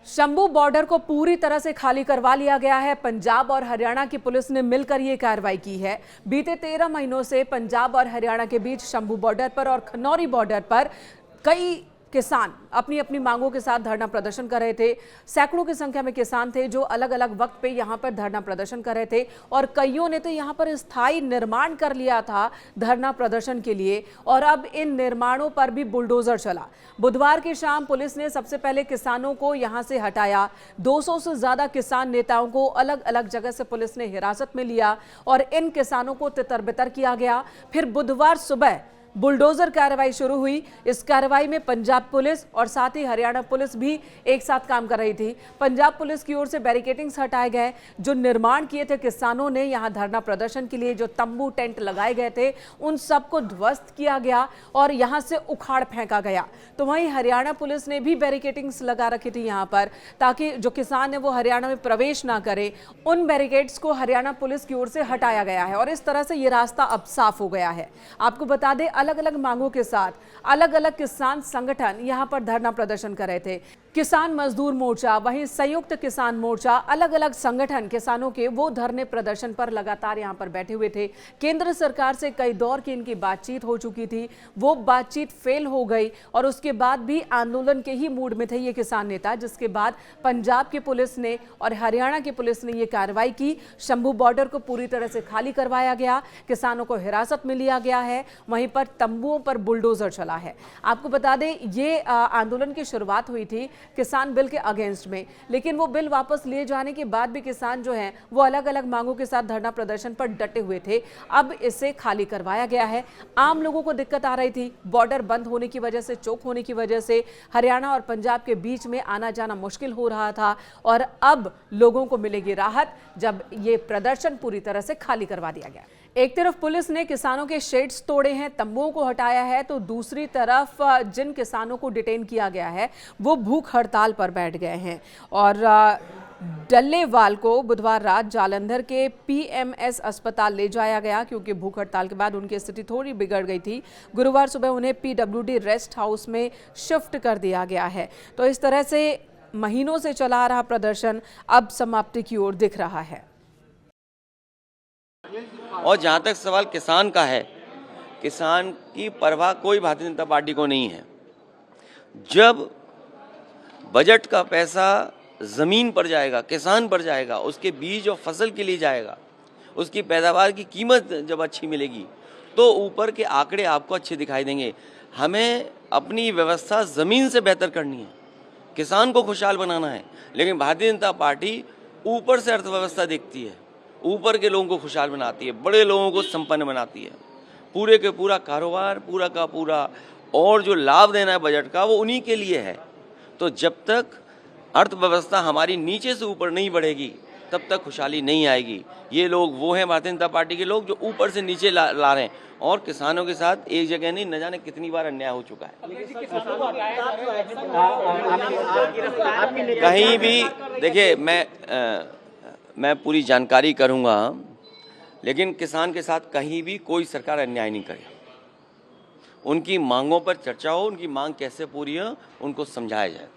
Shambhu border को पूरी तरह से खाली करवा लिया गया है। पंजाब और हरियाणा की पुलिस ने मिलकर ये कार्रवाई की है। बीते 13 महीनों से पंजाब और हरियाणा के बीच शंभू बॉर्डर पर और खनौरी बॉर्डर पर कई किसान अपनी अपनी मांगों के साथ धरना प्रदर्शन कर रहे थे। सैकड़ों की संख्या में किसान थे जो अलग अलग वक्त पे यहां पर धरना प्रदर्शन कर रहे थे और कईयों ने तो यहां पर स्थायी निर्माण कर लिया था धरना प्रदर्शन के लिए, और अब इन निर्माणों पर भी बुलडोजर चला। बुधवार की शाम पुलिस ने सबसे पहले किसानों को यहां से हटाया। 200 से ज्यादा किसान नेताओं को अलग अलग जगह से पुलिस ने हिरासत में लिया और इन किसानों को तितर बितर किया गया। फिर बुधवार सुबह बुलडोजर कार्रवाई शुरू हुई। इस कार्रवाई में पंजाब पुलिस और साथ ही हरियाणा पुलिस भी एक साथ काम कर रही थी। पंजाब पुलिस की ओर से बैरिकेडिंग्स हटाए गए। जो निर्माण किए थे किसानों ने यहां धरना प्रदर्शन के लिए, जो तंबू टेंट लगाए गए थे, उन सबको ध्वस्त किया गया और यहां से उखाड़ फेंका गया। तो वहीं हरियाणा पुलिस ने भी बैरिकेडिंग्स लगा रखी थी यहां पर, ताकि जो किसान है वो हरियाणा में प्रवेश ना करे। उन बैरिकेड्स को हरियाणा पुलिस की ओर से हटाया गया है और इस तरह से ये रास्ता अब साफ हो गया है। आपको बता दें, अलग अलग मांगों के साथ अलग अलग किसान संगठन यहां पर धरना प्रदर्शन कर रहे थे। किसान मजदूर मोर्चा, वहीं संयुक्त किसान मोर्चा, अलग अलग संगठन किसानों के वो धरने प्रदर्शन पर लगातार यहां पर बैठे हुए थे। केंद्र सरकार से कई दौर की इनकी बातचीत हो चुकी थी, वो बातचीत फेल हो गई और उसके बाद भी आंदोलन के ही मूड में थे ये किसान नेता, जिसके बाद पंजाब की पुलिस ने और हरियाणा की पुलिस ने ये कार्रवाई की। शंभू बॉर्डर को पूरी तरह से खाली करवाया गया, किसानों को हिरासत में लिया गया है, वहीं पर तंबुओं पर बुलडोजर चला है। आपको बता दें, ये आंदोलन की शुरुआत हुई थी किसान बिल के अगेंस्ट में, लेकिन वो बिल वापस लिए जाने के बाद भी किसान जो हैं वो अलग अलग मांगों के साथ धरना प्रदर्शन पर डटे हुए थे। अब इसे खाली करवाया गया है। आम लोगों को दिक्कत आ रही थी, बॉर्डर बंद होने की वजह से, चौक होने की वजह से हरियाणा और पंजाब के बीच में आना जाना मुश्किल हो रहा था, और अब लोगों को मिलेगी राहत जब ये प्रदर्शन पूरी तरह से खाली करवा दिया गया। एक तरफ पुलिस ने किसानों के शेड्स तोड़े हैं, तंबुओं को हटाया है, तो दूसरी तरफ जिन किसानों को डिटेन किया गया है वो भूख हड़ताल पर बैठ गए हैं। और डल्लेवाल को बुधवार रात जालंधर के पीएमएस अस्पताल ले जाया गया, क्योंकि भूख हड़ताल के बाद उनकी स्थिति थोड़ी बिगड़ गई थी। गुरुवार सुबह उन्हें पीडब्ल्यूडी रेस्ट हाउस में शिफ्ट कर दिया गया है। तो इस तरह से महीनों से चला रहा प्रदर्शन अब समाप्ति की ओर दिख रहा है। और जहाँ तक सवाल किसान का है, किसान की परवाह कोई भारतीय जनता पार्टी को नहीं है। जब बजट का पैसा ज़मीन पर जाएगा, किसान पर जाएगा, उसके बीज और फसल के लिए जाएगा, उसकी पैदावार की कीमत जब अच्छी मिलेगी, तो ऊपर के आंकड़े आपको अच्छे दिखाई देंगे। हमें अपनी व्यवस्था ज़मीन से बेहतर करनी है, किसान को खुशहाल बनाना है, लेकिन भारतीय जनता पार्टी ऊपर से अर्थव्यवस्था देखती है, ऊपर के लोगों को खुशहाल बनाती है, बड़े लोगों को संपन्न बनाती है। पूरे के पूरा कारोबार, पूरा का पूरा और जो लाभ देना है बजट का, वो उन्हीं के लिए है। तो जब तक अर्थव्यवस्था हमारी नीचे से ऊपर नहीं बढ़ेगी, तब तक खुशहाली नहीं आएगी। ये लोग वो हैं भारतीय जनता पार्टी के लोग जो ऊपर से नीचे ला रहे हैं, और किसानों के साथ एक जगह नहीं, न जाने कितनी बार अन्याय हो चुका है। कहीं भी देखिए, मैं पूरी जानकारी करूंगा, लेकिन किसान के साथ कहीं भी कोई सरकार अन्याय नहीं करे। उनकी मांगों पर चर्चा हो, उनकी मांग कैसे पूरी हो, उनको समझाया जाए।